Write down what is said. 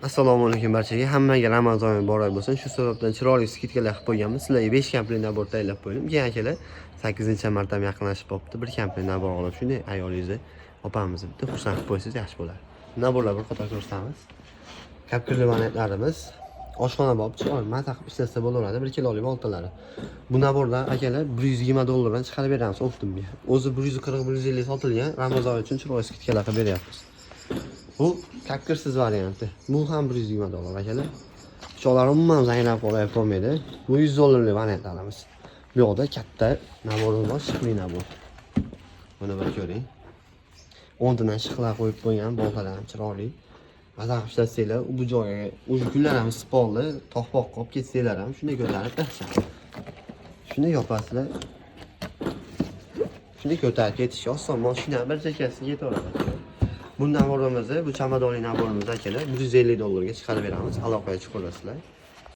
Assalomu alaykum barchaga. Hammaga Ramazon muborak bo'lsin. Shu sababdan chiroyli skidkalar qilib qo'yganmiz. Sizlarga 5 komplet nabor tayyorlab qo'ydim. Keyin akalar 8-marta yaqinlashib qopti. Bir komplet nabor olib, shunday ayolingizni, opamizni bitta xursand qilib qo'ysangiz yaxshi bo'ladi. Naborlar bir qator ko'rsatamiz. Kapkirli vanetlarimiz, oshxona bob chiroyli mata qilib ishlatsa bo'laveradi. 1 kilolik oltalari. Bu nabordan akalar $120 dan chiqarib beramiz optimga. O'zi 140-150 sotilgan. Ramazon uchun chiroyli skidkalar qilib beryapmiz. Bu kapkirsiz varianti. Bu ham $120 akalar. Cho'lar umuman zanglab qolmaydi. Bu $100 variantlarimiz. Bu yoqda katta naborimiz bor, shiqli nabor. Buni bir ko'ring. 10 tadan shiqlar qo'yib qo'ygan, boltalar ham chiroyli. Mazaq ishlatsanglar, bu joyga o'sha kunlar ham spolni, toqpoq qolib ketsanglar ham shunday ko'tarib tashlab. Shunday yopasizlar. Shunday ko'tarib ketish oson, mashina bir chekkasiga yetaveradi. Bu naborimizni, bu chamadonli naborimizni akalar $150 ga chiqarib beramiz. Aloqaga chiqaverasizlar.